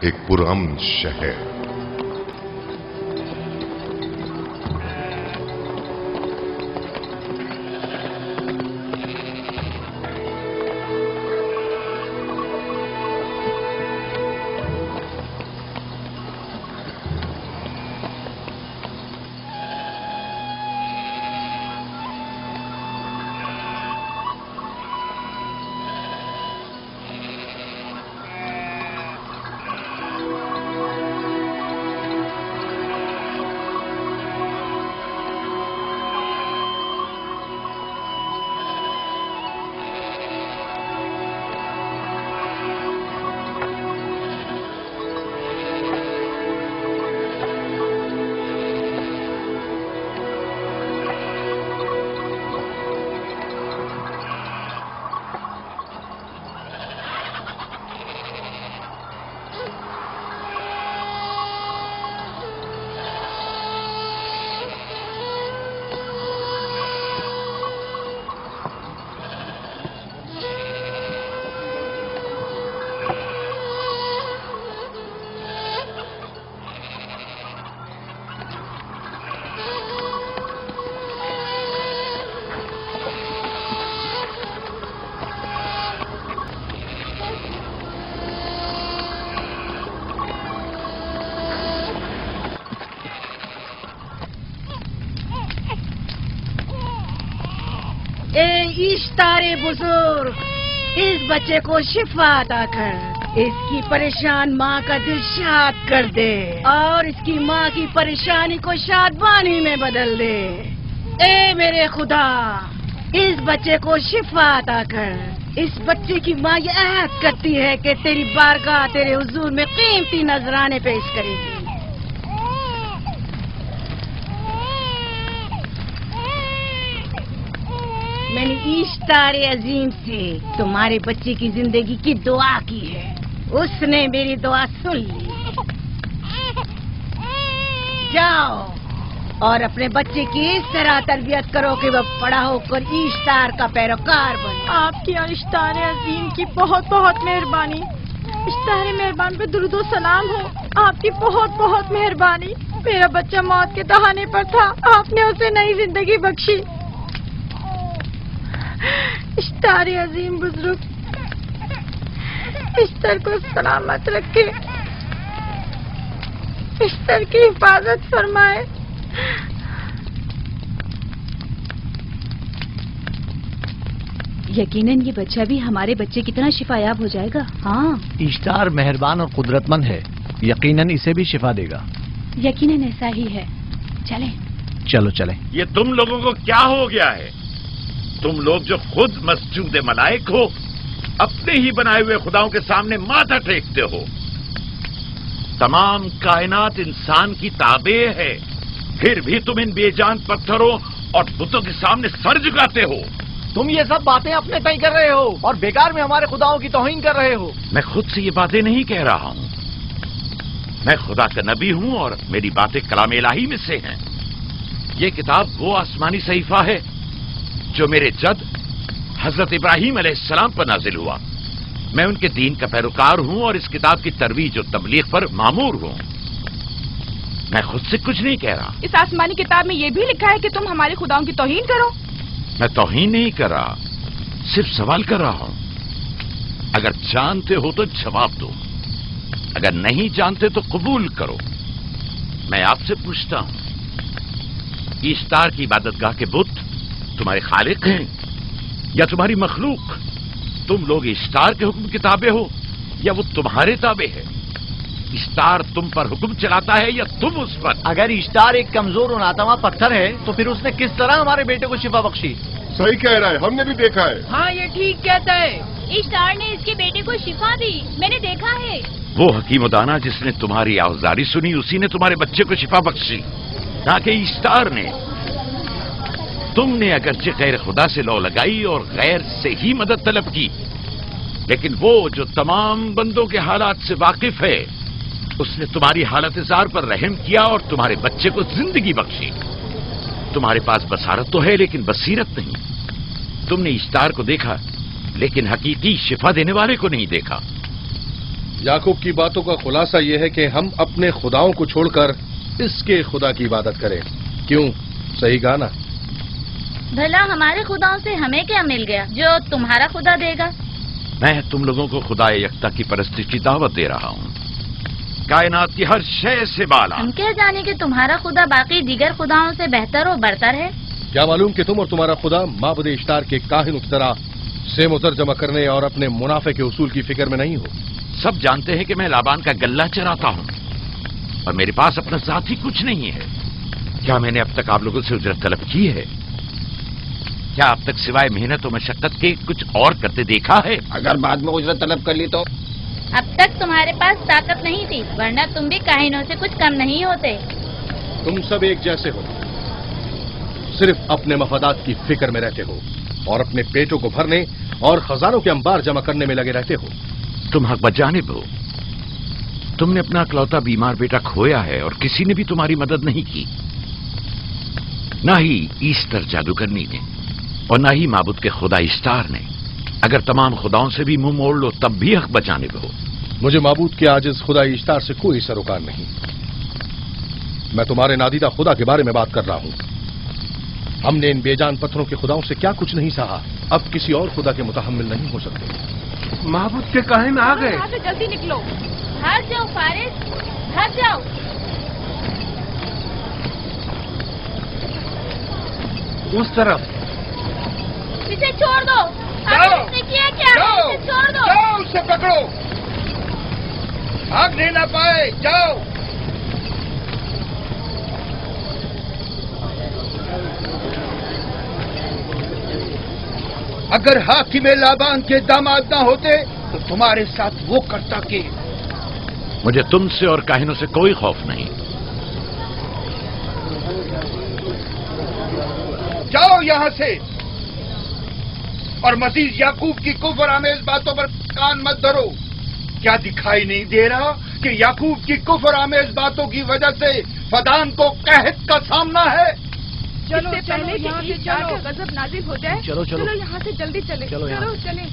ایک پرامن شہر. اشتار بزرگ، اس بچے کو شفا عطا کر، اس کی پریشان ماں کا دل شاد کر دے اور اس کی ماں کی پریشانی کو شادمانی میں بدل دے. اے میرے خدا، اس بچے کو شفا عطا کر. اس بچے کی ماں یہ عہد کرتی ہے کہ تیری بارگاہ تیرے حضور میں قیمتی نذرانے پیش کرے گی. میں نے اشتار عظیم سے تمہارے بچے کی زندگی کی دعا کی ہے، اس نے میری دعا سن لی. جاؤ اور اپنے بچے کی اس طرح تربیت کرو کہ وہ بڑا ہو کر اشتار کا پیروکار بنے. آپ کی اور اشتار عظیم کی بہت بہت مہربانی. اشتار مہربان پہ درود و سلام ہو. آپ کی بہت بہت مہربانی. میرا بچہ موت کے دہانے پر تھا، آپ نے اسے نئی زندگی بخشی. اشتار عظیم بزرگ اشتر کو سلامت رکھے، اشتر کی حفاظت فرمائے. یقیناً یہ بچہ بھی ہمارے بچے کی طرح شفا یاب ہو جائے گا. ہاں، اشتار مہربان اور قدرت مند ہے، یقیناً اسے بھی شفا دے گا. یقیناً ایسا ہی ہے. چلیں. چلو چلیں. یہ تم لوگوں کو کیا ہو گیا ہے؟ تم لوگ جو خود مسجود ملائک ہو، اپنے ہی بنائے ہوئے خداؤں کے سامنے ماتھا ٹیکتے ہو. تمام کائنات انسان کی تابع ہے، پھر بھی تم ان بے جان پتھروں اور بتوں کے سامنے سر جھکاتے ہو. تم یہ سب باتیں اپنے تئیں کر رہے ہو اور بیکار میں ہمارے خداؤں کی توہین کر رہے ہو. میں خود سے یہ باتیں نہیں کہہ رہا ہوں، میں خدا کا نبی ہوں اور میری باتیں کلام الہی میں سے ہیں. یہ کتاب وہ آسمانی صحیفہ ہے جو میرے جد حضرت ابراہیم علیہ السلام پر نازل ہوا. میں ان کے دین کا پیروکار ہوں اور اس کتاب کی ترویج و تبلیغ پر مامور ہوں. میں خود سے کچھ نہیں کہہ رہا. اس آسمانی کتاب میں یہ بھی لکھا ہے کہ تم ہمارے خداؤں کی توہین کرو. میں توہین نہیں کر رہا، صرف سوال کر رہا ہوں. اگر جانتے ہو تو جواب دو، اگر نہیں جانتے تو قبول کرو. میں آپ سے پوچھتا ہوں، اشتار کی عبادت گاہ کے بت تمہارے خالق ہیں یا تمہاری مخلوق؟ تم لوگ اشتار کے حکم کے تابع ہو یا وہ تمہارے تابع ہے؟ اشتار تم پر حکم چلاتا ہے یا تم اس پر؟ اگر اشتار ایک کمزور اور ناتواں پتھر ہے تو پھر اس نے کس طرح ہمارے بیٹے کو شفا بخشی؟ صحیح کہہ رہا ہے، ہم نے بھی دیکھا ہے. ہاں یہ ٹھیک کہتا ہے. اشتار نے اس کے بیٹے کو شفا دی، میں نے دیکھا ہے. وہ حکیم و دانا جس نے تمہاری آوازاری سنی اسی نے تمہارے بچے کو شفا بخشی، نہ کہ اشتار نے. تم نے اگرچہ غیر خدا سے لو لگائی اور غیر سے ہی مدد طلب کی، لیکن وہ جو تمام بندوں کے حالات سے واقف ہے اس نے تمہاری حالت زار پر رحم کیا اور تمہارے بچے کو زندگی بخشی. تمہارے پاس بصارت تو ہے لیکن بصیرت نہیں. تم نے اشتار کو دیکھا لیکن حقیقی شفا دینے والے کو نہیں دیکھا. याकूब की बातों का खुलासा यह है कि हम अपने खुदाओं को छोड़कर इसके खुदा की इबादत करें। क्यों? सही कहा ना? भला हमारे खुदाओं से हमें क्या मिल गया जो तुम्हारा खुदा देगा? मैं तुम लोगों को खुदा यकता की परस्ती की दावत दे रहा हूँ, कायनात की हर शय से बाला। हम क्या जाने कि तुम्हारा खुदा बाकी दीगर खुदाओं से बेहतर और बरतर है? क्या मालूम कि तुम और तुम्हारा खुदा माबुद इश्तार के काहिनों की तरह सेम उतर जमा करने और अपने मुनाफे के उसूल की फिक्र में नहीं हो। सब जानते हैं कि मैं लाबान का गल्ला चराता हूँ और मेरे पास अपना साथी कुछ नहीं है। क्या मैंने अब तक आप लोगों से उजरत तलब की है? क्या अब तक सिवाय मेहनत और मशक्कत के कुछ और करते देखा है? अगर बाद में उजरत तलब कर ली तो? अब तक तुम्हारे पास ताकत नहीं थी, वरना तुम भी काहिनों से कुछ कम नहीं होते। तुम सब एक जैसे हो, सिर्फ अपने मफादात की फिक्र में रहते हो और अपने पेटों को भरने और खजानों के अंबार जमा करने में लगे रहते हो। तुम हक बजानिब हो। तुमने अपना इकलौता बीमार बेटा खोया है और किसी ने भी तुम्हारी मदद नहीं की, ना ही ईस्टर जादूगरनी ने और ना ही माबुद के खुदा इश्तार ने। अगर तमाम खुदाओं से भी मुंह मोड़ लो तब भी हक बजानिब हो। मुझे माबूद के आजिज खुदा इश्तार से कोई सरोकार नहीं। मैं तुम्हारे नादीदा खुदा के बारे में बात कर रहा हूं। हमने इन बेजान पत्थरों के खुदाओं से क्या कुछ नहीं सहा, अब किसी और खुदा के मुतहम्मिल नहीं हो सकते। महबूद के काहे में आ गए? यहाँ से जल्दी निकलो। भाग जाओ फारिस, भाग जाओ। उस तरफ पीछे छोड़ दो। आपने किया क्या? पीछे छोड़ दो। जाओ, उसे पकड़ो, भागने ना पाए। जाओ। अगर हाकिम लाबान के दामाद ना होते तो तुम्हारे साथ वो करता कि। मुझे तुमसे और काहिनों से कोई खौफ नहीं। जाओ यहां से और मजीद याकूब की कुफर आमेज बातों पर कान मत धरो। क्या दिखाई नहीं दे रहा कि याकूब की कुफर आमेज बातों की वजह से फदान को कहत का सामना है? चलो पहले यहाँ से चलो, गजब नाजिल हो जाए। चलो चलो यहाँ से जल्दी चले। चलो यहाँ से। चले।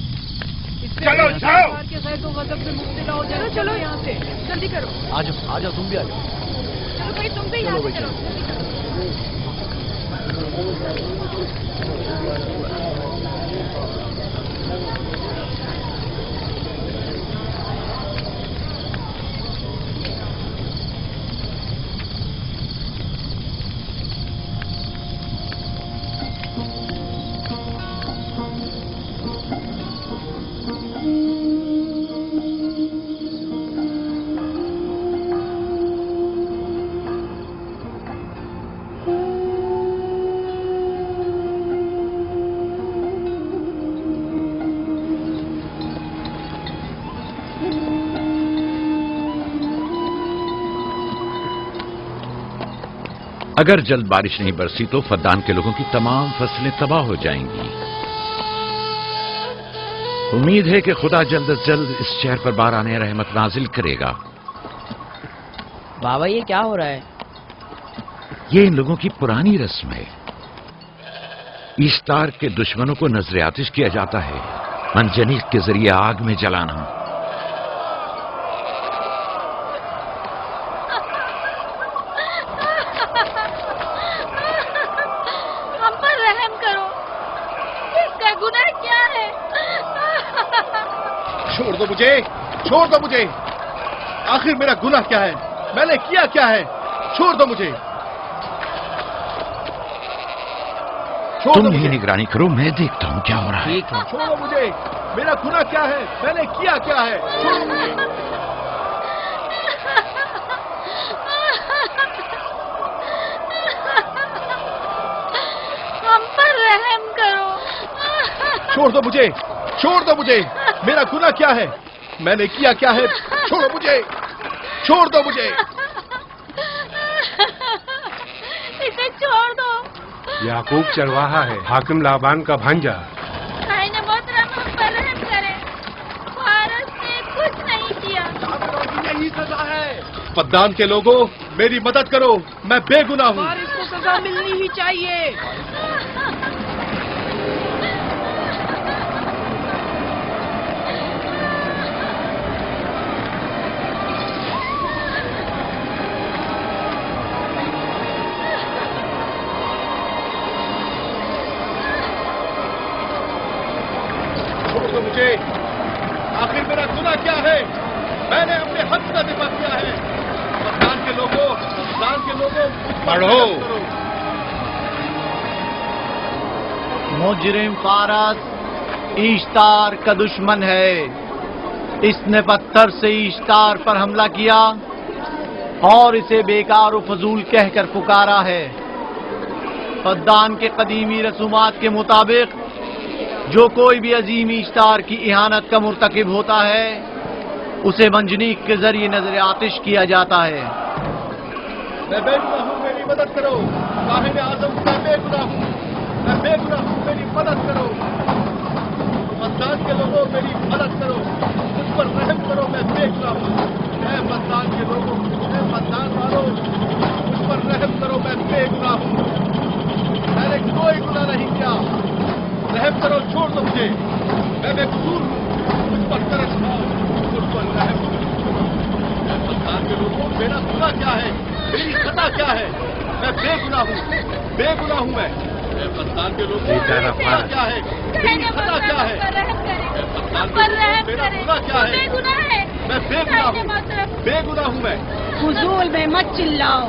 चलो जाओ। गजब में मुब्तला हो जाए। चलो यहाँ से जल्दी करो। आ जाओ तुम भी आ जाओ। चलो भाई तुम भी यहाँ से चलो। अगर जल्द बारिश नहीं बरसी तो फद्दान के लोगों की तमाम फसलें तबाह हो जाएंगी। उम्मीद है कि खुदा जल्द अज जल्द इस शहर पर बाराने रहमत नाजिल करेगा। बाबा ये क्या हो रहा है? ये इन लोगों की पुरानी रस्म है। ईस्टार के दुश्मनों को नजर आतिश किया जाता है, मनजनीक के जरिए आग में जलाना। हम पर रहम करो, इसका गुनाह क्या है? छोड़ दो मुझे, छोड़ दो मुझे। आखिर मेरा गुनाह क्या है? मैंने किया क्या है? छोड़ दो मुझे, छोड़ तुम दो ही मुझे। निगरानी करो, मैं देखता हूं क्या हो रहा है। ठीक है। छोड़ो मुझे, मेरा गुनाह क्या है? मैंने किया क्या है? छोड़ो मुझे। हम पर रहम करो। छोड़ दो मुझे, छोड़ दो मुझे। मेरा गुनाह क्या है? मैंने किया क्या है? छोड़ो मुझे, छोड़ दो मुझे। इसे छोड़ दो। याकूब चरवाहा है, हाकिम लाबान का भांजा। भाई ने मोहतरम हम पर रहम करे। फारस ने कुछ नहीं किया। यही सजा है। फद्दान के लोगों, मेरी मदद करो, मैं बेगुनाह हूँ। और इसको सजा मिलनी ही चाहिए। دو مجھے. آخر میرا گناہ کیا ہے؟ میں نے اپنے حق کا دفاع کیا ہے. خاندان کے لوگوں پڑھو. مجرم فارس ایشتار کا دشمن ہے. اس نے پتھر سے ایشتار پر حملہ کیا اور اسے بیکار و فضول کہہ کر پکارا ہے. فدان کے قدیمی رسومات کے مطابق جو کوئی بھی عظیم ایشتار کی اہانت کا مرتکب ہوتا ہے اسے منجنیق کے ذریعے نظر آتش کیا جاتا ہے. میں بے گناہ ہوں، میری مدد کرو. صاحب اعظم میں بے گناہ ہوں، میں بے گناہ ہوں، میری مدد کرو. مدان کے لوگوں میری مدد کرو، مجھ پر رحم کرو. میں بے گناہ ہوں. اے مدان کے لوگوں، اے مدان والوں، مجھ پر رحم کرو. میں بے گناہ ہوں، میں نے کوئی گناہ نہیں کیا. رحم کرو، چھوڑ دو مجھے. میں بے قصور ہوں، مجھ پر ترس کھاؤ، مجھ پر رحم کرو. اے مدان کے لوگوں، میرا گناہ کیا ہے؟ میری خطا کیا ہے؟ میں بے گناہ ہوں، بے گناہ ہوں. میں اے مدان کے لوگوں، میرا گناہ کیا ہے؟ میری خطا کیا ہے؟ میرا گناہ کیا ہے؟ میں بے گناہ ہوں، بے گناہ ہوں. میں فضول میں مت چلاؤ.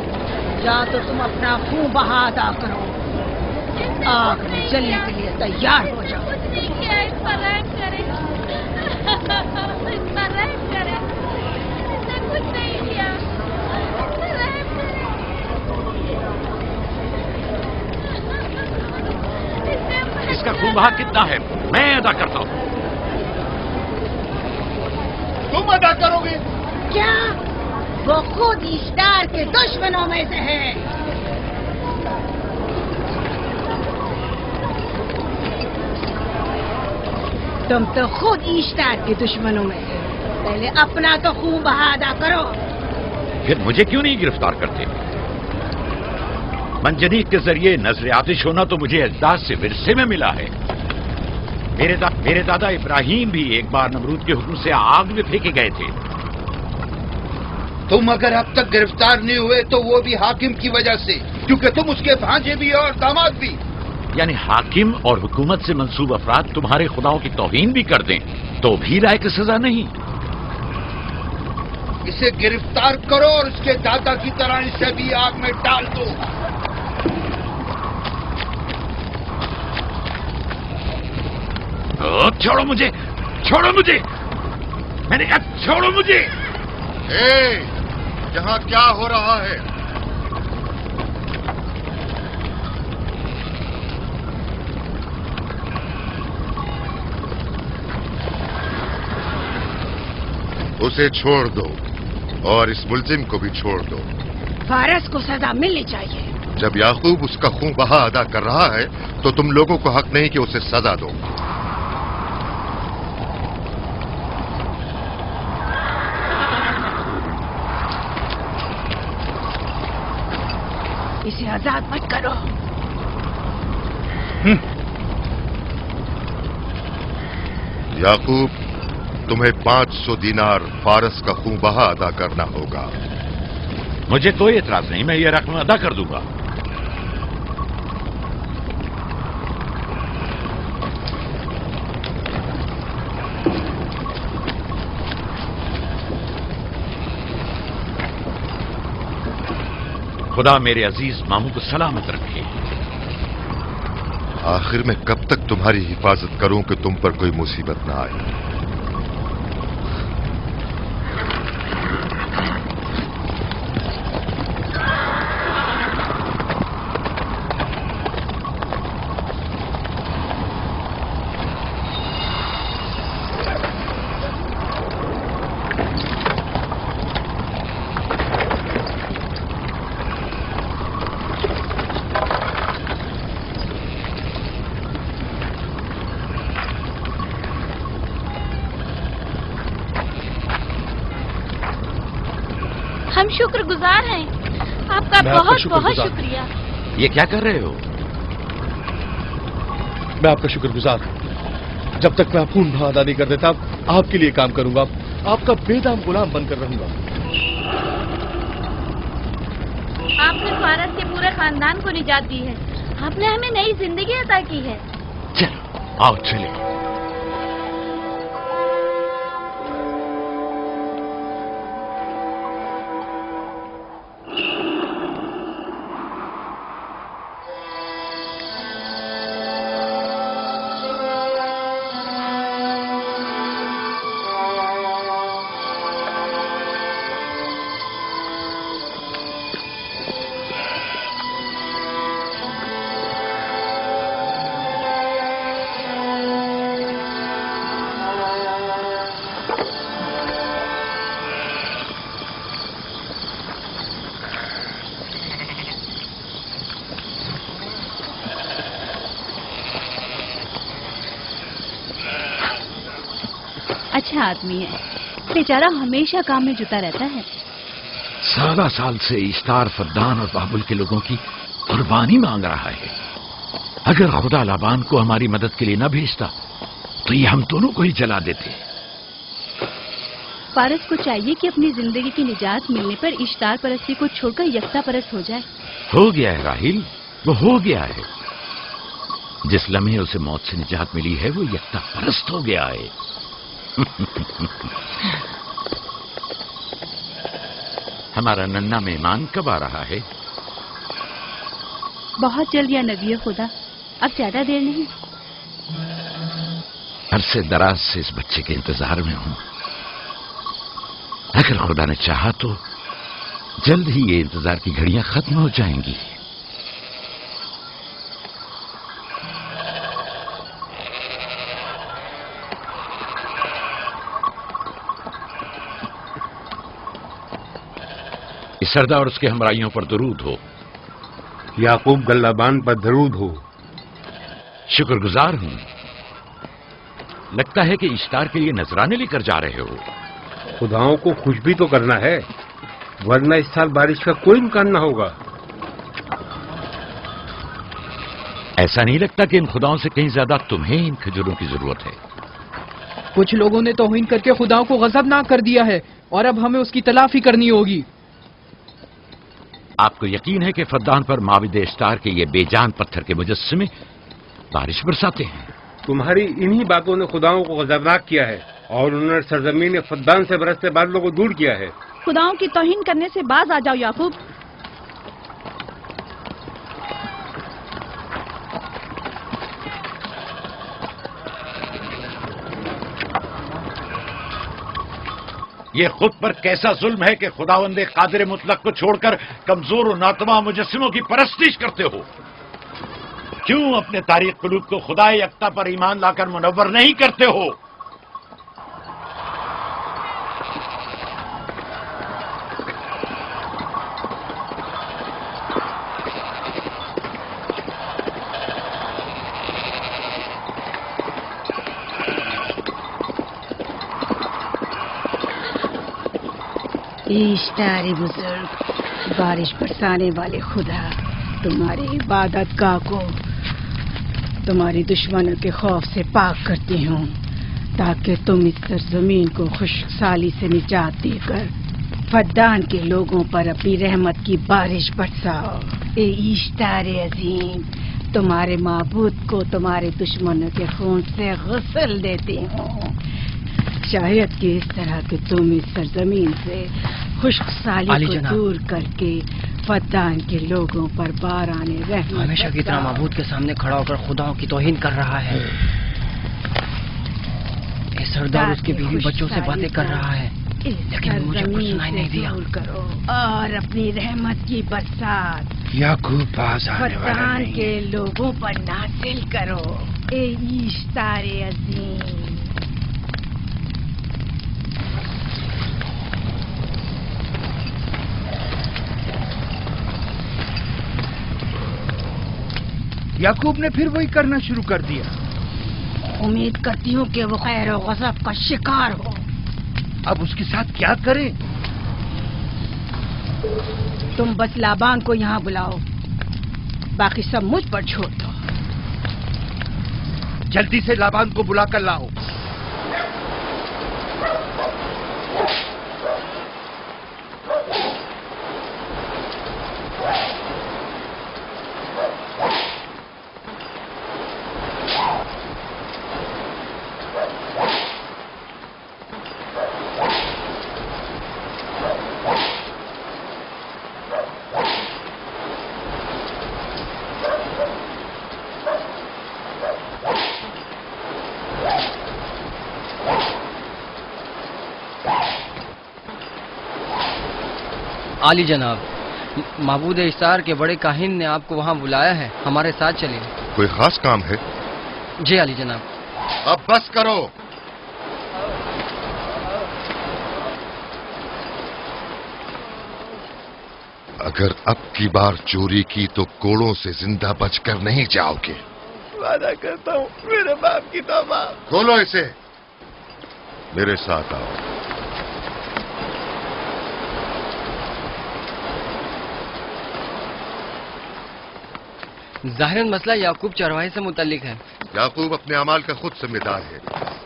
یا تو تم اپنا خون بہا ادا کرو، آگ میں جلنے کے لیے تیار ہو جاؤ. کچھ نہیں کیا، اس پر رحم کرے، اس پر رحم کرے. اس نے کچھ نہیں کیا، اس پر رحم کرے. اس کا خون بہا کتنا ہے میں ادا کرتا ہوں. تم ادا کرو گے؟ کیا وہ خود ایشتار کے دشمنوں میں سے ہے؟ تم تو خود ایشتار کے دشمنوں میں سے. پہلے اپنا تو خون بہا ادا کرو. پھر مجھے کیوں نہیں گرفتار کرتے؟ منجنیق کے ذریعے نظر آتش ہونا تو مجھے اجداد سے ورثے میں ملا ہے. میرے دادا ابراہیم بھی ایک بار نمرود کے حکم سے آگ میں پھینکے گئے تھے. تم اگر اب تک گرفتار نہیں ہوئے تو وہ بھی حاکم کی وجہ سے، کیونکہ تم اس کے بھانجے بھی اور داماد بھی. یعنی حاکم اور حکومت سے منسوب افراد تمہارے خداؤں کی توہین بھی کر دیں تو بھی لائق سزا نہیں؟ اسے گرفتار کرو اور اس کے دادا کی طرح اسے بھی آگ میں ڈال دو. چھوڑو مجھے، چھوڑو مجھے، میں نے کہا چھوڑو مجھے. یہاں کیا ہو رہا ہے؟ اسے چھوڑ دو اور اس ملزم کو بھی چھوڑ دو. فارس کو سزا ملنی چاہیے. جب یعقوب اس کا خون بہا ادا کر رہا ہے تو تم لوگوں کو حق نہیں کہ اسے سزا دو. اسے آزاد مت کرو. یعقوب، تمہیں 500 دینار فارس کا خون بہا ادا کرنا ہوگا. مجھے کوئی اعتراض نہیں، میں یہ رقم ادا کر دوں گا. خدا میرے عزیز ماموں کو سلامت رکھے. آخر میں کب تک تمہاری حفاظت کروں کہ تم پر کوئی مصیبت نہ آئے؟ ہم شکر گزار ہیں، آپ کا بہت بہت شکریہ. یہ کیا کر رہے ہو؟ میں آپ کا شکر گزار ہوں. جب تک میں خون بہا ادا نہیں کر دیتا آپ کے لیے کام کروں گا، آپ کا بے دام غلام بن کر رہوں گا. آپ نے فارس کے پورے خاندان کو نجات دی ہے. آپ نے ہمیں نئی زندگی عطا کی ہے. چلو آؤ چلے. اچھا آدمی ہے، بیچارہ ہمیشہ کام میں جتا رہتا ہے۔ 17 سال سے اشتار فدان اور بابل کے لوگوں کی قربانی مانگ رہا ہے۔ اگر خدا لابان کو ہماری مدد کے لیے نہ بھیجتا تو یہ ہم دونوں کو ہی جلا دیتے۔ فارس کو چاہیے کہ اپنی زندگی کی نجات ملنے پر اشتار پرستی کو چھوڑ کر یکتا پرست ہو جائے۔ ہو گیا ہے راہیل، وہ ہو گیا ہے۔ جس لمحے اسے موت سے نجات ملی ہے وہ یکتا پرست ہو گیا ہے۔ ہمارا ننھا مہمان کب آ رہا ہے؟ بہت جلد یا نبی خدا، اب زیادہ دیر نہیں۔ عرصے دراز سے اس بچے کے انتظار میں ہوں۔ اگر خدا نے چاہا تو جلد ہی یہ انتظار کی گھڑیاں ختم ہو جائیں گی۔ اس سردار اور اس کے ہمراہیوں پر درود ہو۔ یعقوب گلابان پر درود ہو۔ شکر گزار ہوں۔ لگتا ہے کہ اشتار کے لیے نذرانے لے کر جا رہے ہو۔ خداؤں کو خوش بھی تو کرنا ہے، ورنہ اس سال بارش کا کوئی امکان نہ ہوگا۔ ایسا نہیں لگتا کہ ان خداؤں سے کہیں زیادہ تمہیں ان کھجوروں کی ضرورت ہے؟ کچھ لوگوں نے توہین کر کے خداؤں کو غضبناک کر دیا ہے اور اب ہمیں اس کی تلافی کرنی ہوگی۔ آپ کو یقین ہے کہ فدان پر معبد اشتار کے یہ بے جان پتھر کے مجسمے بارش برساتے ہیں؟ تمہاری انہی باتوں نے خداؤں کو غضبناک کیا ہے اور انہوں نے سرزمین فدان سے برستے بادلوں کو دور کیا ہے۔ خداؤں کی توہین کرنے سے باز آ جاؤ یعقوب۔ یہ خود پر کیسا ظلم ہے کہ خداوند قادر مطلق کو چھوڑ کر کمزور و ناتواں مجسموں کی پرستش کرتے ہو؟ کیوں اپنے تاریخ قلوب کو خدا یکتا پر ایمان لا کر منور نہیں کرتے ہو؟ اشتار بزرگ، بارش برسانے والے خدا، تمہاری عبادت گاہ کو تمہاری دشمنوں کے خوف سے پاک کرتی ہوں تاکہ تم اس سرزمین کو خشک سالی سے نجات دے کر فدان کے لوگوں پر اپنی رحمت کی بارش برساؤ۔ اے اشتار عظیم، تمہارے معبود کو تمہارے دشمنوں کے خون سے غسل دیتی ہوں، شاید کہ اس طرح کہ تم اس سرزمین سے خشک سالی کو دور کر کے فدان کے لوگوں پر باران رحمت ہمیشہ کی طرح معبود کے سامنے کھڑا ہو کر خداؤں کی توہین کر رہا ہے۔ یہ سردار اس کے بیوی بچوں سے باتیں کر رہا ہے لیکن مجھے کچھ سنائی نہیں دیا۔ کرو اور اپنی رحمت کی برسات یعقوب باز آنے والا فدان نہیں۔ کے لوگوں پر نازل کرو۔ اے اشتار عظیم، یعقوب نے پھر وہی کرنا شروع کر دیا۔ امید کرتی ہوں کہ وہ خیر و غضب کا شکار ہو۔ اب اس کے ساتھ کیا کریں؟ تم بس لابان کو یہاں بلاؤ، باقی سب مجھ پر چھوڑ دو۔ جلدی سے لابان کو بلا کر لاؤ۔ عالی جناب، معبود اشتار کے بڑے کاہن نے آپ کو وہاں بلایا ہے، ہمارے ساتھ چلیں۔ کوئی خاص کام ہے؟ جی عالی جناب۔ اب بس کرو۔ اگر اب کی بار چوری کی تو کوڑوں سے زندہ بچ کر نہیں جاؤ گے۔ وعدہ کرتا ہوں، میرے باپ کی توبہ۔ کھولو اسے۔ मेरे साथ आओ। ज़ाहिरन मसला याकूब चरवाहे से मुतल्लिक है। याकूब अपने अमाल का खुद जिम्मेदार है,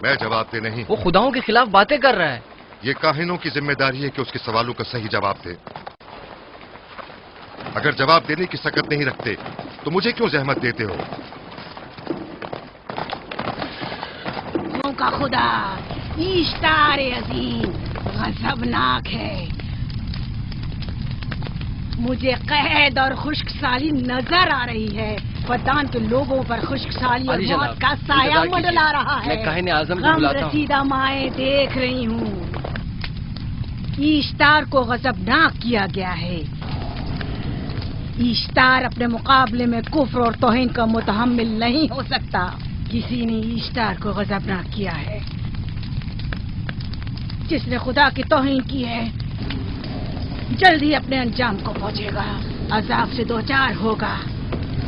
मैं जवाब दे नहीं। वो खुदाओं के खिलाफ बातें कर रहा है। ये काहिनों की जिम्मेदारी है कि उसके सवालों का सही जवाब दे। अगर जवाब देने की सकत नहीं रखते तो मुझे क्यों जहमत देते हो? का खुदा इश्तार अजीम गजबनाक है। मुझे कैद और खुश्क साली नजर आ रही है। फदान के लोगों पर खुश्क साली और मौत का साया मंडला रहा है। मैं काहिन आज़म को बुलाता हूं। रसीदा माएँ देख रही हूँ। इश्तार को गजबनाक किया गया है। इश्तार अपने मुकाबले में कुफ्र और तौहीन का मुतहम्मिल नहीं हो सकता। किसी ने इश्तार को गजबनाक किया है। जिसने खुदा की तौहीन की है जल्दी अपने अंजाम को पहुंचेगा, अजाब से दो चार होगा।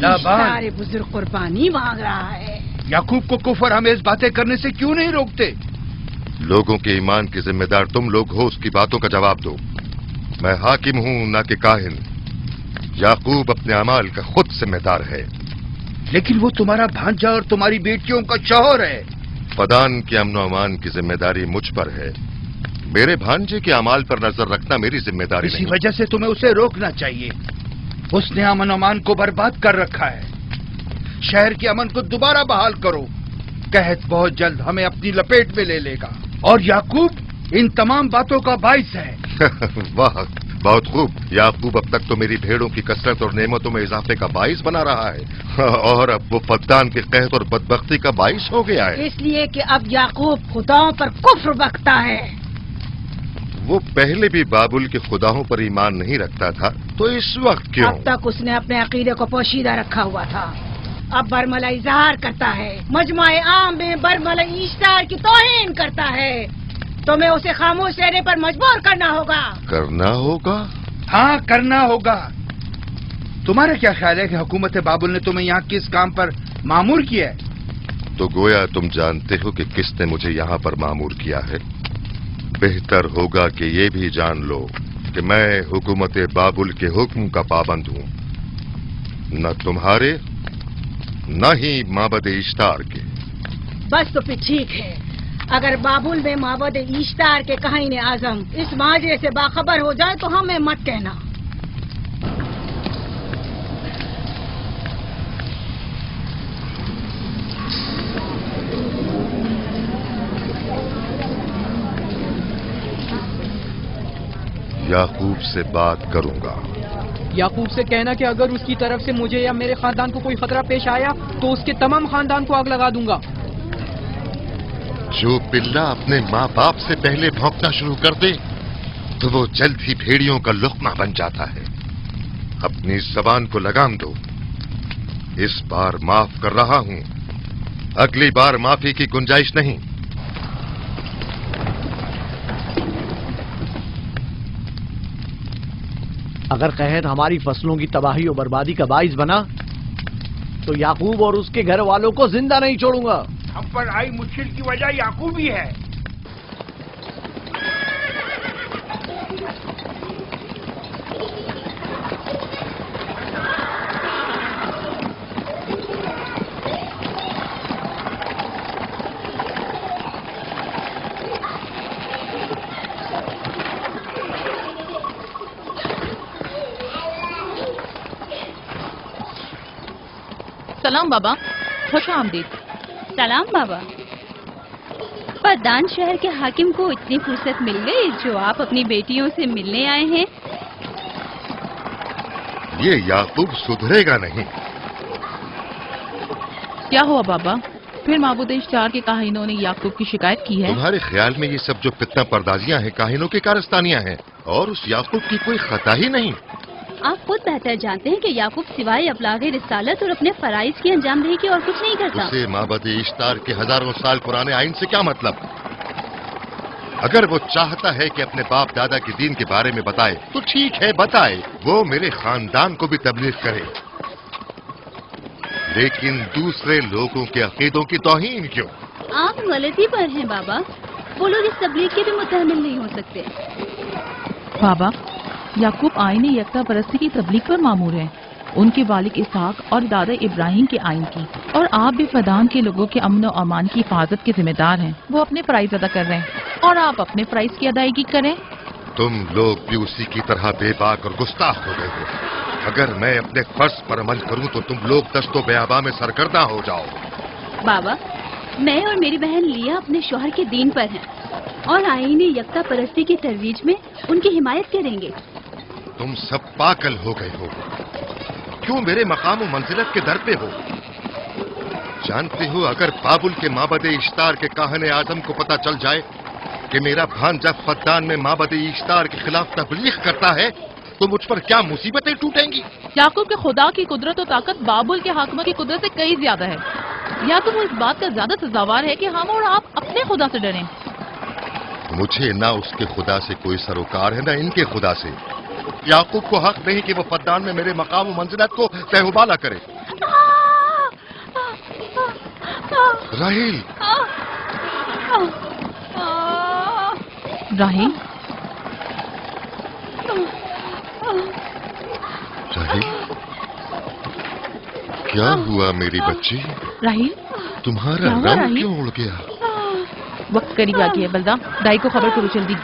इश्तार बुजुर्ग कुर्बानी मांग रहा है। याकूब को कुफर हमें बातें करने से क्यों नहीं रोकते? लोगों के ईमान की जिम्मेदार तुम लोग हो, उसकी बातों का जवाब दो। मैं हाकिम हूं ना कि काहिन। याकूब अपने अमाल का खुद जिम्मेदार है। लेकिन वो तुम्हारा भांजा और तुम्हारी बेटियों का शौहर है। फदान के अमन अमान की जिम्मेदारी मुझ पर है। मेरे भांजे के अमाल पर नजर रखना मेरी जिम्मेदारी नहीं। इसी वजह से तुम्हें उसे रोकना चाहिए। उसने अमन अमान को बर्बाद कर रखा है। शहर के अमन को दोबारा बहाल करो। कहत बहुत जल्द हमें अपनी लपेट में ले लेगा और याकूब इन तमाम बातों का बाइस है। वाह, बहुत खूब। याकूब अब तक तो मेरी भेड़ों की कसरत और नेमतों में इजाफे का बाइस बना रहा है और अब वो फद्दान के कहत और बदबख्ती का बाइस हो गया है। इसलिए कि अब याकूब खुदाओं पर कुफ्र बकता है। वो पहले भी बाबुल के खुदाओं पर ईमान नहीं रखता था, तो इस वक्त क्यों? अब तक उसने अपने अकीदे को पोशीदा रखा हुआ था। अब बरमला इजहार करता है, मजमाए आम में बरमला इश्तार की तौहीन करता है। तुम्हें उसे खामोश रहने पर मजबूर करना होगा। करना होगा? हाँ, करना होगा। तुम्हारा क्या ख्याल है कि हुकूमत बाबुल ने तुम्हें यहाँ किस काम पर मामूर किया है? तो गोया तुम जानते हो कि किसने मुझे यहाँ पर मामूर किया है। बेहतर होगा कि ये भी जान लो कि मैं हुकूमत बाबुल के हुक्म का पाबंद हूँ, न तुम्हारे न ही माबद इश्तार के। बस तो फिर ठीक है। अगर बाबुल में माबद इश्तार के काहिन आजम इस माजरे से बाखबर हो जाए तो हमें मत कहना। याकूब से बात करूंगा। याकूब से कहना कि अगर उसकी तरफ से मुझे या मेरे खानदान को कोई खतरा पेश आया तो उसके तमाम खानदान को आग लगा दूंगा। जो पिल्ला अपने माँ बाप से पहले भौंकना शुरू कर दे तो वो जल्द ही भेड़ियों का लुक़मा बन जाता है। अपनी ज़बान को लगाम दो। इस बार माफ कर रहा हूं, अगली बार माफी की गुंजाइश नहीं। अगर कहत हमारी फसलों की तबाही और बर्बादी का बाइस बना तो याकूब और उसके घर वालों को जिंदा नहीं छोड़ूंगा। हम पर आई मुश्किल की वजह याकूब ही है। सलाम बाबा, खुश आमदीद। सलाम बाबा। फद्दान शहर के हाकिम को इतनी फुर्सत मिल गई जो आप अपनी बेटियों से मिलने आए हैं। ये याकूब सुधरेगा नहीं। क्या हुआ बाबा? फिर माबूद इश्तार के काहिनों ने याकूब की शिकायत की है? तुम्हारे ख्याल में ये सब जो फितना पर्दाजियां हैं काहिनों की कारस्तानियां हैं और उस याकूब की कोई खता ही नहीं। आप खुद बेहतर जानते हैं कि याकूब सिवाय अबलागे रिसालत और अपने फराइज की अंजाम दही के और कुछ नहीं करता। उसे माबद इश्तार के हजारों साल पुराने आइन से क्या मतलब? अगर वो चाहता है कि अपने बाप दादा के दीन के बारे में बताए तो ठीक है, बताए। वो मेरे खानदान को भी तबलीग करे, लेकिन दूसरे लोगों के अकीदों की तौहीन क्यों? आप गलती पर हैं बाबा। वो लोग इस तबलीग के भी मुतहम्मिल नहीं हो सकते। बाबा, याकूब आईन यकता परस्ती की तबलीग पर मामूर है, उनके वालिद इसहाक और दादा इब्राहिम के आइन की, और आप भी फदान के लोगों के अमन और अमान की हिफाजत के जिम्मेदार हैं। वो अपने फराइज अदा कर रहे हैं और आप अपने फराइज की अदायगी करें। तुम लोग भी उसी की तरह बेबाक और गुस्ताख हो गए हो। अगर मैं अपने फर्ज पर अमल करूं तो तुम लोग दस्तो बेआबा में सरगर्दा हो जाओ। बाबा, मैं और मेरी बहन लिया अपने शौहर के दीन पर हैं और आईन यकता परस्ती की तरवीज में उनकी हिमायत करेंगे। तुम सब पागल हो गए हो। क्यों मेरे मकाम मंजिलत के दर पे हो? जानते हो, अगर बाबुल के माबद इश्तार के काहने आजम को पता चल जाए कि मेरा भांजा फद्दान में माबद इश्तार के खिलाफ तबलीग करता है तो मुझ पर क्या मुसीबतें टूटेंगी। याकूब के खुदा की कुदरत और ताकत बाबुल के हाकिमों की कुदरत से कई ज्यादा है। या तो वो इस बात का ज्यादा सजावार है कि हम और आप अपने खुदा से डरें। मुझे ना उसके खुदा से कोई सरोकार है, ना इनके खुदा से। याकूब को हक नहीं कि वो फद्दान में मेरे मकाम और मंजिलत को तहबाला करे। राहील, राहील, राहील, क्या हुआ मेरी बच्ची? राहील, तुम्हारा रंग क्यों उड़ गया? वक्त करीब आ गया है बलदा, दाई को खबर करो जल्दी।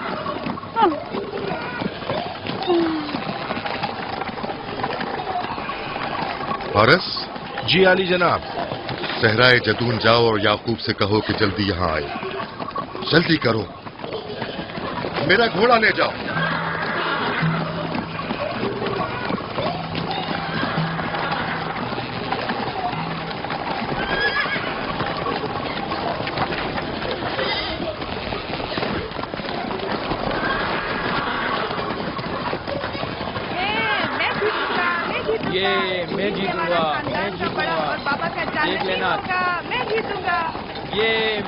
फारस? जी आली जनाब। सहराए जदून जाओ और याकूब से कहो कि जल्दी यहाँ आए। जल्दी करो, मेरा घोड़ा ले जाओ। मैं जीतूंगा, मैं जीतूंगा, देख लेना। मैं जीतूंगा,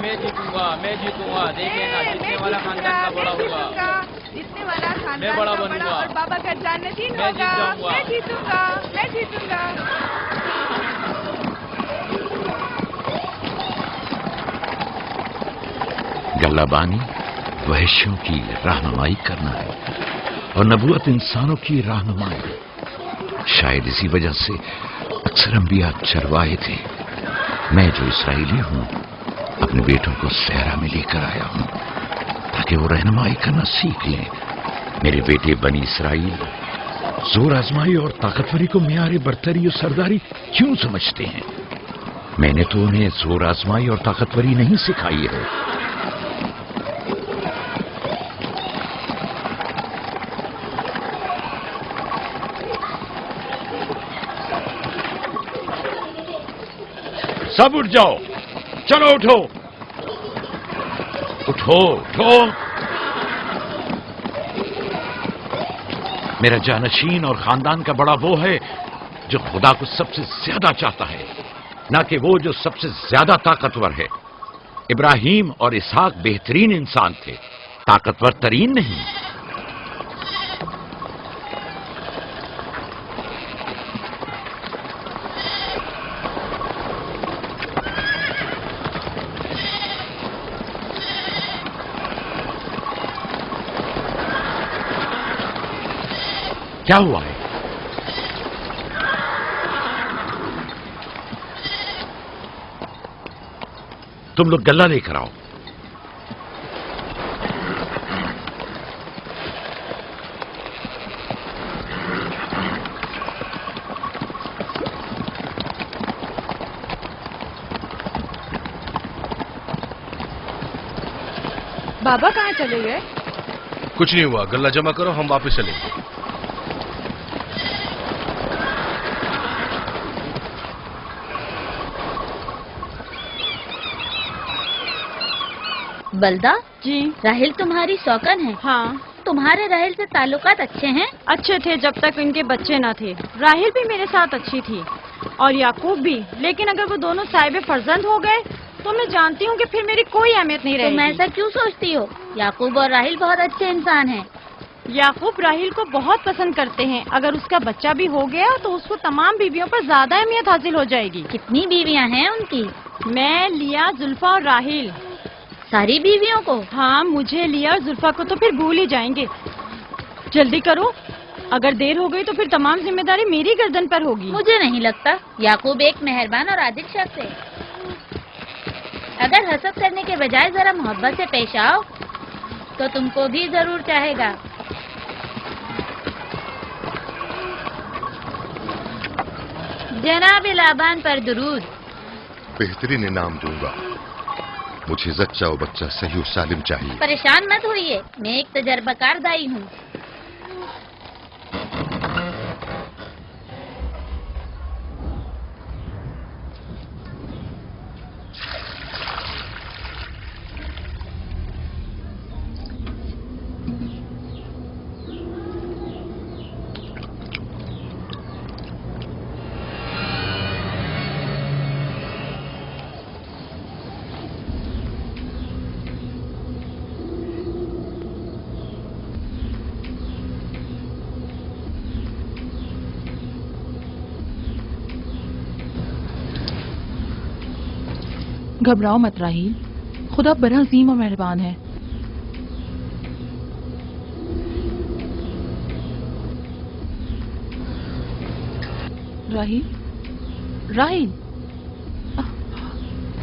मैं जीतूंगा, मैं जीतूंगा, देख लेना। जीतने वाला खानदान का बड़ा होगा, जीतने वाला खानदान मैं बड़ा का बनूंगा और बाबा का जन्नतीन मैं होगा। जीत जाऊंगा। मैं जीतूंगा, मैं जीतूंगा। गल्लाबानी वहशियों की रहनुमाई करना है और नबूवत इंसानों की रहनुमाई। शायद इसी वजह से अक्सर अंबिया चरवाहे थे। मैं जो इसराइली हूं, अपने बेटों को सहरा में लेकर आया हूं ताकि वो रहनुमाई करना सीख लें। मेरे बेटे बनी इसराइल जोर आजमाई और ताकतवरी को मियारे बरतरी और सरदारी क्यों समझते हैं? मैंने तो उन्हें जोर आजमाई और ताकतवरी नहीं सिखाई है। सब उठ जाओ, चलो उठो, उठो, उठो। मेरा जानशीन और खानदान का बड़ा वो है जो खुदा को सबसे ज्यादा चाहता है, ना कि वो जो सबसे ज्यादा ताकतवर है। इब्राहिम और इसहाक बेहतरीन इंसान थे, ताकतवर तरीन नहीं। क्या हुआ है? तुम लोग गल्ला लेकर आओ। बाबा कहाँ चले गए? कुछ नहीं हुआ, गल्ला जमा करो, हम वापस चलेंगे। बलदा जी। राहिल तुम्हारी शौकन है? हाँ। तुम्हारे राहिल से ताल्लुकात अच्छे हैं? अच्छे थे जब तक इनके बच्चे न थे। राहिल भी मेरे साथ अच्छी थी और याकूब भी, लेकिन अगर वो दोनों साहिब फर्जंद हो गए तो मैं जानती हूँ कि फिर मेरी कोई अहमियत नहीं रहेगी। तुम ऐसा क्यों सोचती हो? याकूब और राहिल बहुत अच्छे इंसान हैं। याकूब राहिल को बहुत पसंद करते हैं। अगर उसका बच्चा भी हो गया तो उसको तमाम बीवियों पर ज्यादा अहमियत हासिल हो जाएगी। कितनी बीवियां हैं उनकी? मैं, लिया, जुल्फा और राहिल। सारी बीवियों को? हाँ, मुझे, लिया और जुल्फा को तो फिर भूल ही जाएंगे। जल्दी करो, अगर देर हो गई तो फिर तमाम जिम्मेदारी मेरी गर्दन पर होगी। मुझे नहीं लगता। याकूब एक मेहरबान और आदिल शख्स है। अगर हसद करने के बजाय जरा मोहब्बत से पेश आओ तो तुमको भी जरूर चाहेगा। जनाब लाबान पर दुरूद। बेहतरीन इनाम दूंगा। मुझे जच्चा और बच्चा सही और सालिम चाहिए। परेशान मत होइए, मैं एक तजर्बाकार दाई हूँ। घबराओ मत राहील, खुदा बड़ा अजीम और मेहरबान है। राहील, राहील,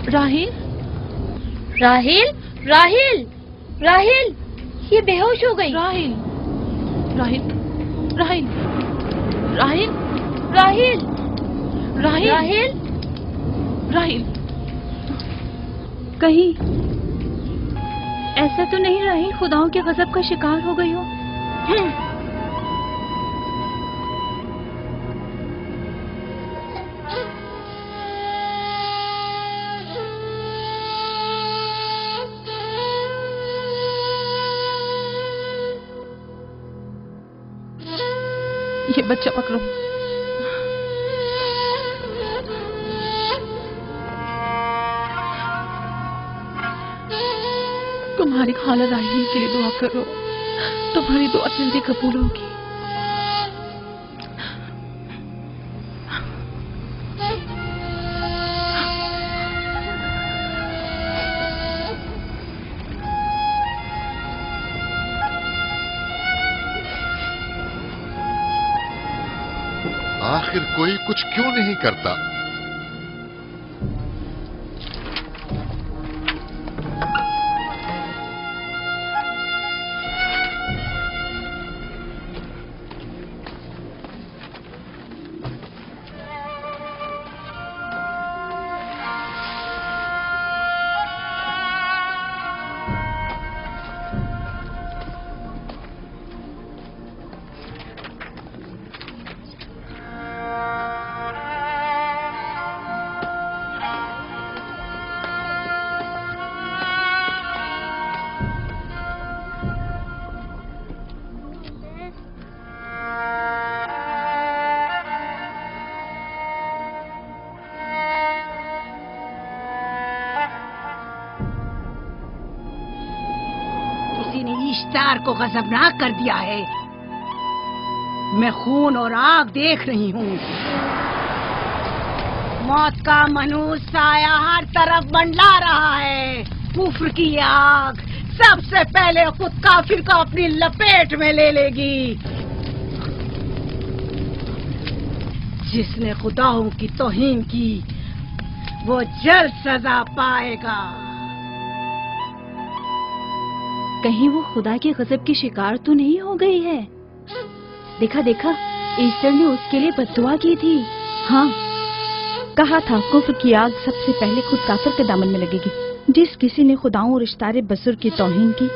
राहील, राहील, राहील, राहील, ये बेहोश हो गई। राहील, राहील, राहील, राहील, राहील, राहील, राहील, राहील। कहीं ऐसा तो नहीं राहील खुदाओं के गजब का शिकार हो गई हो? ये बच्चा पकड़ो। तुम्हारी खाला राहील के लिए दुआ करो, तुम्हारी दुआ जल्दी कबूल होगी। आखिर कोई कुछ क्यों नहीं करता? इश्तार को गजबनाक कर दिया है। मैं खून और आग देख रही हूँ। मौत का मनूस साया हर तरफ मंडला रहा है। कुफ्र की आग सबसे पहले खुद काफिर को अपनी लपेट में ले लेगी। जिसने खुदाओं की तौहीन की वो जल्द सजा पाएगा। कहीं वो खुदा के गजब की शिकार तो नहीं हो गई है? देखा देखा, ईस्टर ने उसके लिए बद्दुआ की थी। हाँ, कहा था कुफ्र की आग सबसे पहले खुद काफिर के दामन में लगेगी। जिस किसी ने खुदाओं और इश्तारे बुजुर्ग की तौहीन की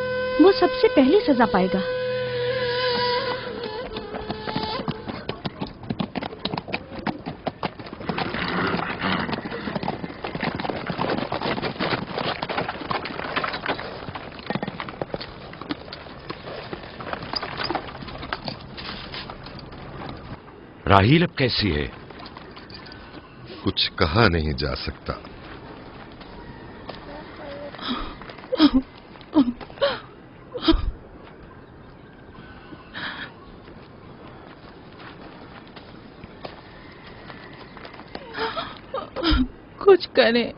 वो सबसे पहले सजा पाएगा। राहील अब कैसी है? कुछ कहा नहीं जा सकता। कुछ करें,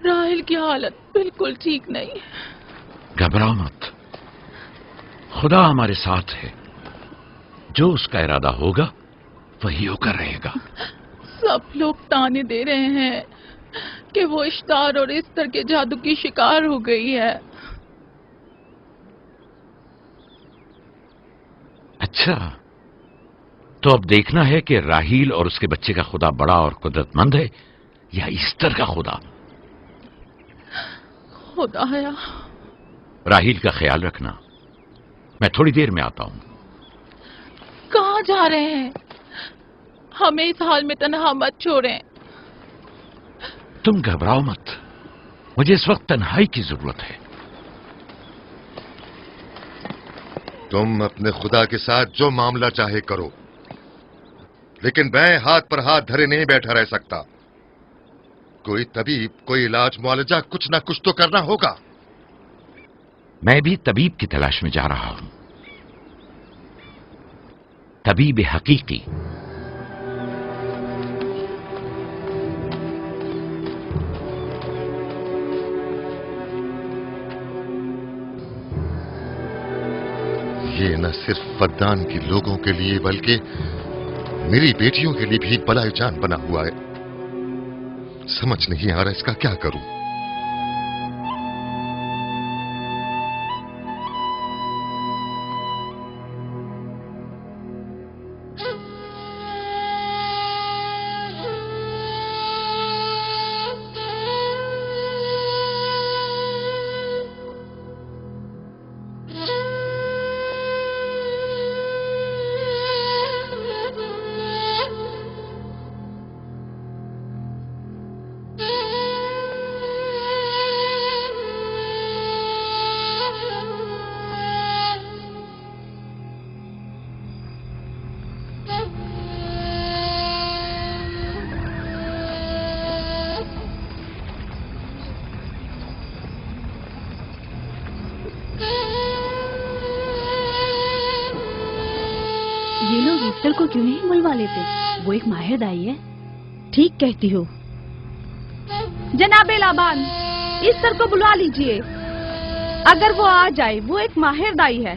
राहील की हालत बिल्कुल ठीक नहीं। घबराओ मत, खुदा हमारे साथ है। जो उसका इरादा होगा वही होकर रहेगा। सब लोग ताने दे रहे हैं कि वो इश्तार और इस्तर के जादू की शिकार हो गई है। अच्छा, तो अब देखना है कि राहील और उसके बच्चे का खुदा बड़ा और कुदरतमंद है या ईस्टर का खुदा। खुदाया, राहील का ख्याल रखना, मैं थोड़ी देर में आता हूं। कहाँ जा रहे हैं? हमें इस हाल में तन्हा मत छोड़ें। तुम घबराओ मत, मुझे इस वक्त तन्हाई की जरूरत है। तुम अपने खुदा के साथ जो मामला चाहे करो, लेकिन मैं हाथ पर हाथ धरे नहीं बैठा रह सकता। कोई तबीब, कोई इलाज, मुआलजा, कुछ ना कुछ तो करना होगा। मैं भी तबीब की तलाश में जा रहा हूं, तबीब हकीकी। ये न सिर्फ फद्दान के लोगों के लिए बल्कि मेरी बेटियों के लिए भी एक बला जान बना हुआ है। समझ नहीं आ रहा इसका क्या करूं। ये लोग ईस्टर को क्यों नहीं बुलवा लेते? वो एक माहिर दाई है। ठीक कहती हो। जनाबे लाबान, ईस्टर को बुलवा लीजिए। अगर वो आ जाए, वो एक माहिर दाई है।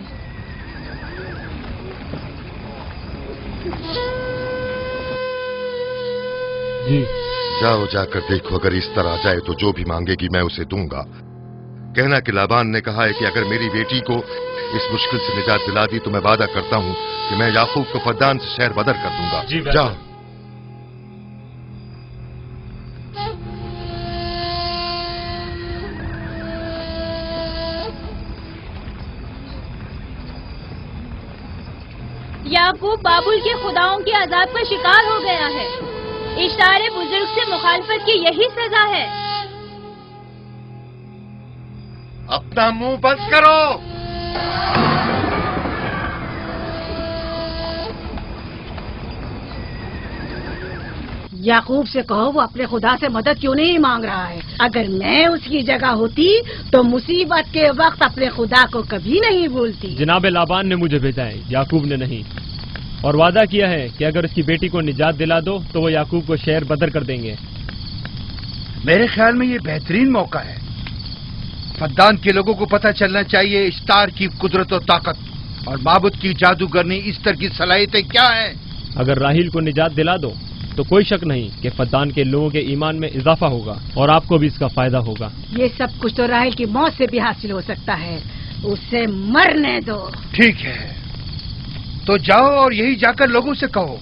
जी। जाओ, जाकर देखो, अगर इस तरह आ जाए तो जो भी मांगेगी मैं उसे दूंगा। कहना कि लाबान ने कहा है कि अगर मेरी बेटी को इस मुश्किल से निजात दिला दी तो मैं वादा करता हूं कि मैं याकूब को फद्दान से शहर बदर कर दूंगा। जाओ। याकूब बाबुल के खुदाओं के अजाब का शिकार हो गया है। इशारे बुजुर्ग से मुखालफत की यही सजा है। अपना मुंह बंद करो। याकूब से कहो वो अपने खुदा से मदद क्यों नहीं मांग रहा है। अगर मैं उसकी जगह होती तो मुसीबत के वक्त अपने खुदा को कभी नहीं भूलती। जनाब लाबान ने मुझे भेजा है, याकूब ने नहीं, और वादा किया है कि अगर उसकी बेटी को निजात दिला दो तो वो याकूब को शहर बदर कर देंगे। मेरे ख्याल में ये बेहतरीन मौका है। फद्दान के लोगों को पता चलना चाहिए इश्तार की कुदरत और ताकत और माबुद की जादूगरनी ईस्टर की सलाहियतें क्या हैं। अगर राहील को निजात दिला दो तो कोई शक नहीं कि फद्दान के लोगों के ईमान में इजाफा होगा और आपको भी इसका फायदा होगा। ये सब कुछ तो राहील की मौत से भी हासिल हो सकता है। उसे मरने दो। ठीक है, तो जाओ और यही जाकर लोगों से कहो,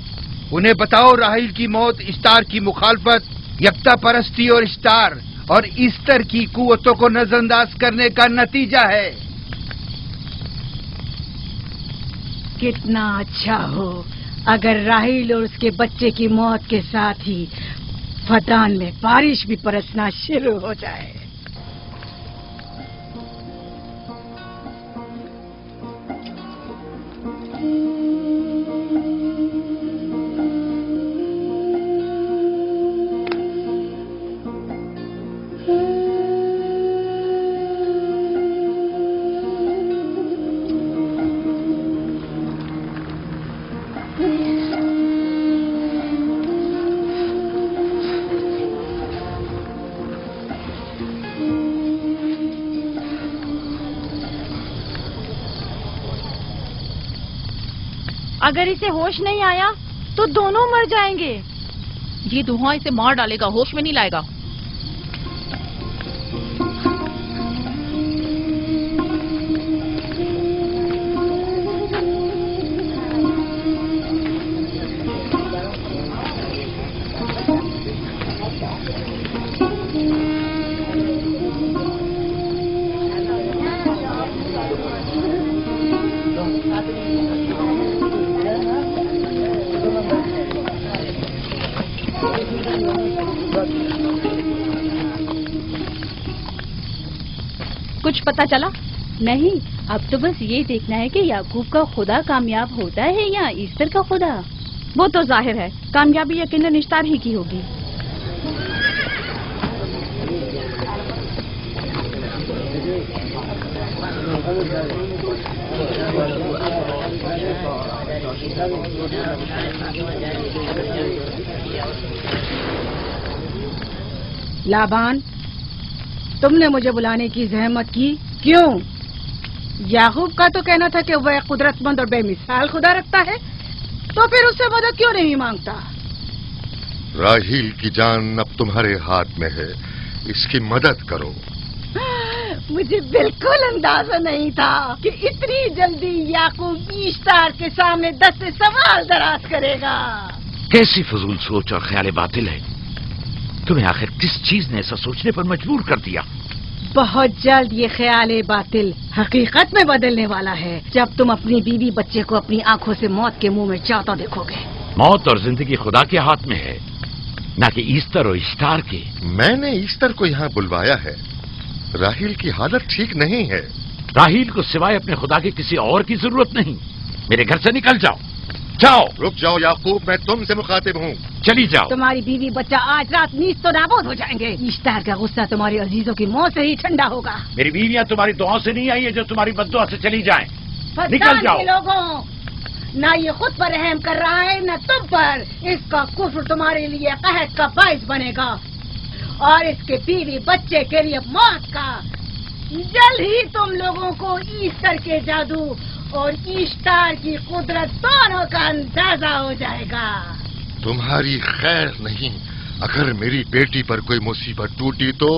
उन्हें बताओ राहील की मौत इश्तार की मुखालफत, यकता परस्ती और इश्तार और ईस्टर की कुव्वतों को नजरअंदाज करने का नतीजा है। कितना अच्छा हो अगर राहील और उसके बच्चे की मौत के साथ ही फद्दान में बारिश भी बरसना शुरू हो जाए। अगर इसे होश नहीं आया तो दोनों मर जाएंगे। ये धुआं इसे मार डालेगा, होश में नहीं लाएगा। कुछ पता चला? नहीं, अब तो बस ये देखना है कि याकूब का खुदा कामयाब होता है या ईस्टर का खुदा। वो तो जाहिर है, कामयाबी यकीनन इश्तार ही की होगी। लाबान, तुमने मुझे बुलाने की जहमत की, क्यों? याकूब का तो कहना था कि वह कुदरतमंद और बेमिसाल खुदा रखता है, तो फिर उससे मदद क्यों नहीं मांगता? राहील की जान अब तुम्हारे हाथ में है, इसकी मदद करो। मुझे बिल्कुल अंदाजा नहीं था कि इतनी जल्दी याकूब ईश्तार के सामने 10 से सवाल दराज करेगा। कैसी फजूल सोच और ख्याल बातिल है। तुम्हें आखिर किस चीज ने ऐसा सोचने पर मजबूर कर दिया? बहुत जल्द ये ख्याल बातिल हकीकत में बदलने वाला है, जब तुम अपनी बीवी बच्चे को अपनी आंखों से मौत के मुंह में जाता देखोगे। मौत और जिंदगी खुदा के हाथ में है, न कि ईस्टर और इश्तार के। मैंने ईस्टर को यहाँ बुलवाया है। राहील की हालत ठीक नहीं है। राहील को सिवाय अपने खुदा के किसी और की जरूरत नहीं। मेरे घर से निकल जाओ। जाओ। रुक जाओ याकूब, मैं तुमसे मुखातिब हूँ। चली जाओ। तुम्हारी बीवी बच्चा आज रात नीच तो नाबूद हो जाएंगे। ईश्तार का गुस्सा तुम्हारे अजीजों की मौत से ही ठंडा होगा। मेरी बीवियां तुम्हारी दुआओं से नहीं आई है जो तुम्हारी बद्दुआ से चली जाएं। निकल जाओ। लोगों, न ये खुद पर रहम कर रहा है न तुम पर। इसका कुफ्र तुम्हारे लिए कहत का बाइस बनेगा और इसके बीवी बच्चे के लिए मौत का। जल्द ही तुम लोगों को ईस्टर के जादू और ईश्तार की कुदरत दोनों का अंदाजा हो जाएगा। तुम्हारी खैर नहीं। अगर मेरी बेटी पर कोई मुसीबत टूटी तो